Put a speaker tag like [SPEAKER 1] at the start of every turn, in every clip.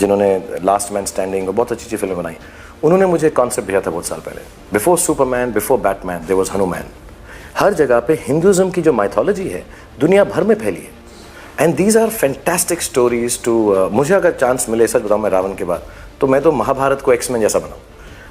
[SPEAKER 1] जिन्होंने last man standing और बहुत अच्छी अच्छी फिल्में बनाई, उन्होंने मुझे कॉन्सेप्ट भेजा था बहुत साल पहले। Before Superman, before Batman, there was Hanuman. हर जगह पे हिंदुज़म की जो माइथोलॉजी है दुनिया भर में फैली है, and these are fantastic stories too. मुझे अगर चांस मिले, सच बताऊँ मैं, रावण के बाद तो मैं तो महाभारत को एक्समैन जैसा बनाऊँ।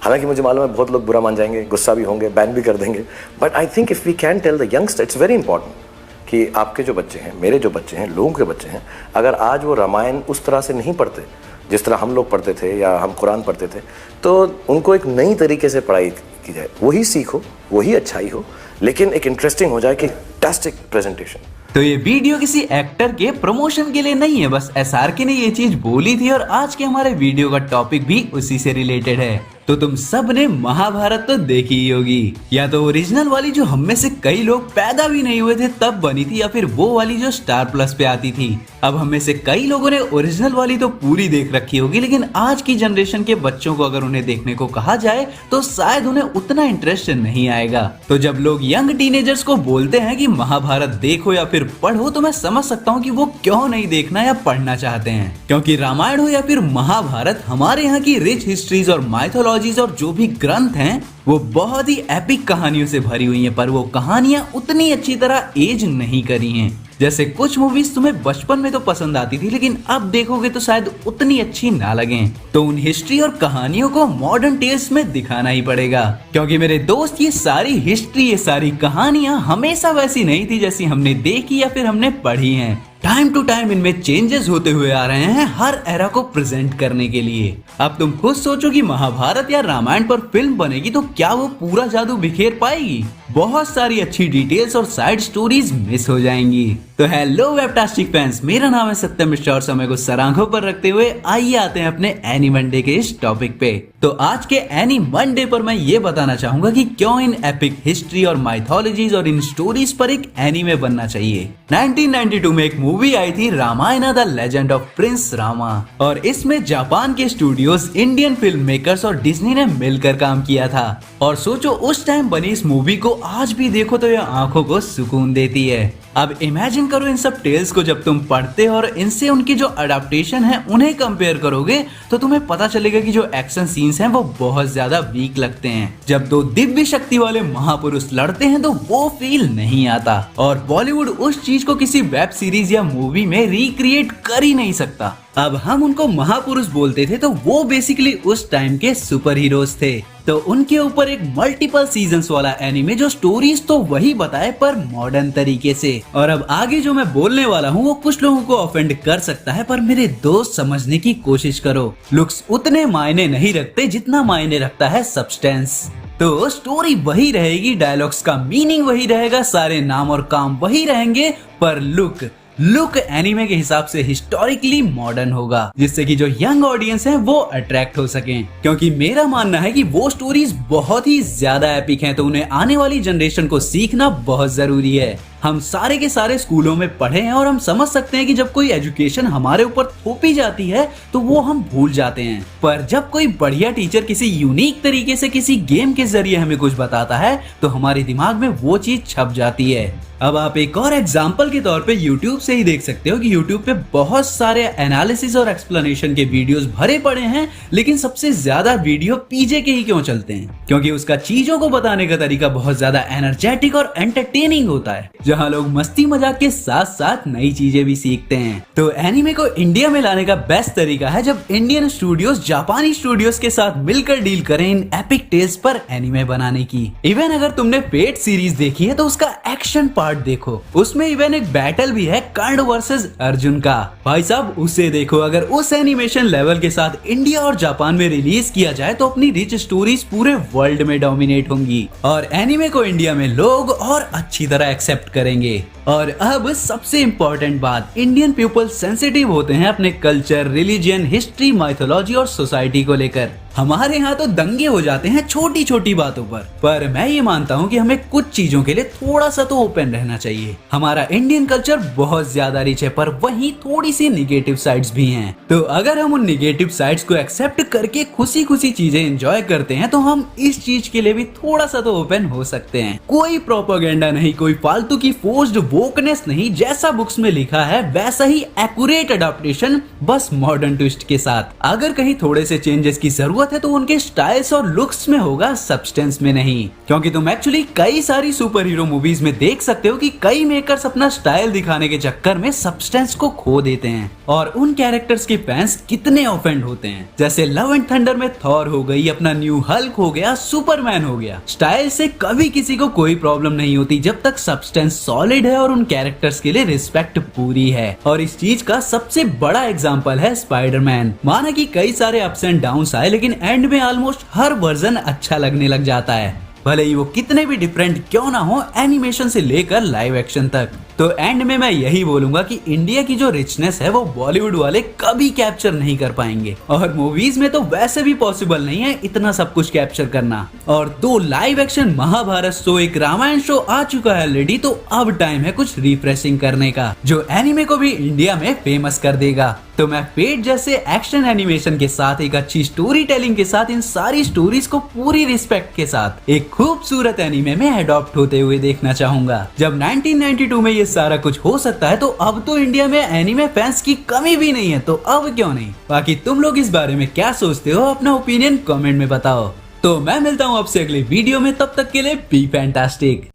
[SPEAKER 1] हालांकि मुझे मालूम है बहुत लोग बुरा मान जाएंगे, गुस्सा भी होंगे, बैन भी कर देंगे, but I think if we can tell the youngster, it's very important कि आपके जो बच्चे हैं, मेरे जो बच्चे हैं, लोगों के बच्चे हैं, अगर आज वो रामायण उस तरह से नहीं पढ़ते जिस तरह हम लोग पढ़ते थे या हम कुरान पढ़ते थे, तो उनको एक नई तरीके से पढ़ाई की जाए। वही सीख हो, वही अच्छाई हो, लेकिन एक इंटरेस्टिंग हो जाए कि फैंटास्टिक प्रेजेंटेशन।
[SPEAKER 2] तो ये वीडियो किसी एक्टर के प्रमोशन के लिए नहीं है, बस SRK ने ये चीज बोली थी और आज के हमारे वीडियो का टॉपिक भी उसी से रिलेटेड है। तो तुम सब ने महाभारत तो देखी ही होगी, या तो ओरिजिनल वाली जो हम में से कई लोग पैदा भी नहीं हुए थे तब बनी थी, या फिर वो वाली जो स्टार प्लस पे आती थी। अब हम में से कई लोगों ने ओरिजिनल वाली तो पूरी देख रखी होगी, लेकिन आज की जनरेशन के बच्चों को अगर उन्हें देखने को कहा जाए तो शायद उन्हें उतना इंटरेस्ट नहीं आएगा। तो जब लोग यंग टीनेजर्स को बोलते हैं कि महाभारत देखो या फिर पढ़ो, तो मैं समझ सकता हूँ कि वो क्यों नहीं देखना या पढ़ना चाहते हैं, क्योंकि रामायण हो या फिर महाभारत हमारे यहाँ की रिच हिस्ट्रीज और माइथोलॉजी और जो भी ग्रंथ हैं वो बहुत ही एपिक कहानियों से भरी हुई हैं, पर वो कहानियां उतनी अच्छी तरह एज नहीं करी हैं। जैसे कुछ मूवीज तुम्हें बचपन में तो पसंद आती थी, लेकिन अब देखोगे तो शायद उतनी अच्छी ना लगे। तो उन हिस्ट्री और कहानियों को मॉडर्न टेस्ट में दिखाना ही पड़ेगा, क्योंकि मेरे दोस्त ये सारी हिस्ट्री, ये सारी कहानियां हमेशा वैसी नहीं थी जैसी हमने देखी या फिर हमने पढ़ी हैं। टाइम टू टाइम इनमें चेंजेस होते हुए आ रहे हैं हर एरा को प्रेजेंट करने के लिए। अब तुम खुद सोचो कि महाभारत या रामायण पर फिल्म बनेगी तो क्या वो पूरा जादू बिखेर पाएगी? बहुत सारी अच्छी डिटेल्स और साइड स्टोरीज मिस हो जाएंगी। तो हेलो वेबटास्टिक फैंस, मेरा नाम है सत्यम मिश्रा और समय को सर आंखों पर रखते हुए आइए आते हैं अपने एनी मंडे के इस टॉपिक पे। तो आज के एनी मंडे पर मैं ये बताना चाहूंगा कि क्यों इन एपिक हिस्ट्री और माइथोलॉजीज और इन स्टोरीज पर एक एनीमे बनना चाहिए। 1992 में एक मूवी आई थी Ramayana the legend of prince Rama, और इसमें जापान के स्टूडियोज, इंडियन फिल्म मेकर्स और डिज्नी ने मिलकर काम किया था। और सोचो उस टाइम बनी इस मूवी को आज भी देखो तो यह आंखों को सुकून देती है। अब इमेजिन करो इन सब टेल्स को जब तुम पढ़ते और इनसे उनकी जो अडेप्टेशन है उन्हें कंपेयर करोगे तो तुम्हें पता चलेगा कि जो एक्शन सीन्स हैं वो बहुत ज्यादा वीक लगते हैं। जब दो दिव्य शक्ति वाले महापुरुष लड़ते हैं तो वो फील नहीं आता, और बॉलीवुड उस चीज को किसी वेब सीरीज या मूवी में रिक्रिएट कर ही नहीं सकता। अब हम उनको महापुरुष बोलते थे तो वो बेसिकली उस टाइम के सुपर हीरोज थे। तो उनके ऊपर एक मल्टीपल सीजन्स वाला एनीमे जो स्टोरीज तो वही बताए पर मॉडर्न तरीके से। और अब आगे जो मैं बोलने वाला हूँ वो कुछ लोगों को ऑफेंड कर सकता है, पर मेरे दोस्त समझने की कोशिश करो। लुक्स उतने मायने नहीं रखते जितना मायने रखता है सब्सटेंस। तो स्टोरी वही रहेगी, डायलॉग्स का मीनिंग वही रहेगा, सारे नाम और काम वही रहेंगे, पर लुक एनीमे के हिसाब से हिस्टोरिकली मॉडर्न होगा, जिससे कि जो यंग ऑडियंस है वो अट्रैक्ट हो सके। क्योंकि मेरा मानना है कि वो स्टोरीज बहुत ही ज्यादा एपिक हैं, तो उन्हें आने वाली जनरेशन को सीखना बहुत जरूरी है। हम सारे के सारे स्कूलों में पढ़े हैं और हम समझ सकते हैं कि जब कोई एजुकेशन हमारे ऊपर थोपी जाती है तो वो हम भूल जाते हैं, पर जब कोई बढ़िया टीचर किसी यूनिक तरीके से किसी गेम के जरिए हमें कुछ बताता है तो हमारे दिमाग में वो चीज छप जाती है। अब आप एक और एग्जाम्पल के तौर पे YouTube से ही देख सकते हो कि YouTube पे बहुत सारे एनालिसिस और एक्सप्लेनेशन के वीडियोस भरे पड़े हैं, लेकिन सबसे ज्यादा वीडियो पीजे के ही क्यों चलते हैं? क्योंकि उसका चीजों को बताने का तरीका बहुत ज्यादा एनर्जेटिक और एंटरटेनिंग होता है, जहां लोग मस्ती मजाक के साथ साथ नई चीजें भी सीखते हैं। तो एनीमे को इंडिया में लाने का बेस्ट तरीका है जब इंडियन स्टूडियोज जापानी स्टूडियोज के साथ मिलकर डील करें इन एपिक टेल्स पर एनीमे बनाने की। इवन अगर तुमने पेट सीरीज देखी है तो उसका एक्शन पार्ट देखो, उसमें इवन एक बैटल भी है कर्ण वर्सेस अर्जुन का। भाई साहब उसे देखो, अगर उस एनिमेशन लेवल के साथ इंडिया और जापान में रिलीज किया जाए तो अपनी रिच स्टोरीज पूरे वर्ल्ड में डोमिनेट होंगी और एनीमे को इंडिया में लोग और अच्छी तरह एक्सेप्ट करेंगे। और अब सबसे इम्पोर्टेंट बात, इंडियन पीपल सेंसिटिव होते हैं अपने कल्चर, रिलीजन, हिस्ट्री, माइथोलॉजी और सोसाइटी को लेकर। हमारे यहाँ तो दंगे हो जाते हैं छोटी छोटी बातों पर मैं ये मानता हूँ कि हमें कुछ चीजों के लिए थोड़ा सा तो ओपन रहना चाहिए। हमारा इंडियन कल्चर बहुत ज्यादा रिच है, पर वहीं थोड़ी सी निगेटिव साइड्स भी हैं। तो अगर हम उन निगेटिव साइड्स को एक्सेप्ट करके खुशी खुशी चीजें एंजॉय करते हैं तो हम इस चीज के लिए भी थोड़ा सा तो ओपन हो सकते हैं। कोई प्रोपेगेंडा नहीं, कोई फालतू की फोर्स्ड वोकनेस नहीं, जैसा बुक्स में लिखा है वैसा ही एक्यूरेट अडॉप्टेशन, बस मॉडर्न ट्विस्ट के साथ। अगर कहीं थोड़े से चेंजेस की जरूरत है तो उनके स्टाइल्स और लुक्स में होगा, सब्सटेंस में नहीं। क्योंकि तुम एक्चुअली कई सारी सुपर हीरो मूवीज में देख सकते हो कि कई मेकर्स अपना स्टाइल दिखाने के चक्कर में सब्सटेंस को खो देते हैं और उन कैरेक्टर्स के फैंस कितने ऑफेंड होते हैं। जैसे लव एंड थंडर में थॉर हो गई, अपना न्यू हल्क हो गया, सुपरमैन हो गया। स्टाइल से कभी किसी को कोई प्रॉब्लम नहीं होती जब तक सब्सटेंस सॉलिड है और उन कैरेक्टर्स के लिए रिस्पेक्ट पूरी है। और इस चीज का सबसे बड़ा एग्जांपल है स्पाइडरमैन। माना कि कई सारे अप्स एंड डाउन्स आए, लेकिन एंड में ऑलमोस्ट हर वर्जन अच्छा लगने लग जाता है, भले ही वो कितने भी डिफरेंट क्यों ना हो, एनिमेशन से लेकर लाइव एक्शन तक। तो एंड में मैं यही बोलूंगा कि इंडिया की जो रिचनेस है वो बॉलीवुड वाले कभी कैप्चर नहीं कर पाएंगे, और मूवीज में तो वैसे भी पॉसिबल नहीं है इतना सब कुछ कैप्चर करना। और 2 लाइव एक्शन महाभारत शो, एक रामायण शो आ चुका है ऑलरेडी, तो अब टाइम है कुछ रिफ्रेशिंग करने का जो एनिमे को भी इंडिया में फेमस कर देगा। तो मैं फेट जैसे एक्शन एनिमेशन के साथ, एक अच्छी स्टोरी टेलिंग के साथ, इन सारी स्टोरीज को पूरी रिस्पेक्ट के साथ एक खूबसूरत एनिमे में अडॉप्ट होते हुए देखना चाहूंगा। जब 1992 में ये सारा कुछ हो सकता है तो अब तो इंडिया में एनिमे फैंस की कमी भी नहीं है, तो अब क्यों नहीं। बाकी तुम लोग इस बारे में क्या सोचते हो, अपना ओपिनियन कमेंट में बताओ। तो मैं मिलता हूँ आपसे अगले वीडियो में, तब तक के लिए बी फैंटास्टिक।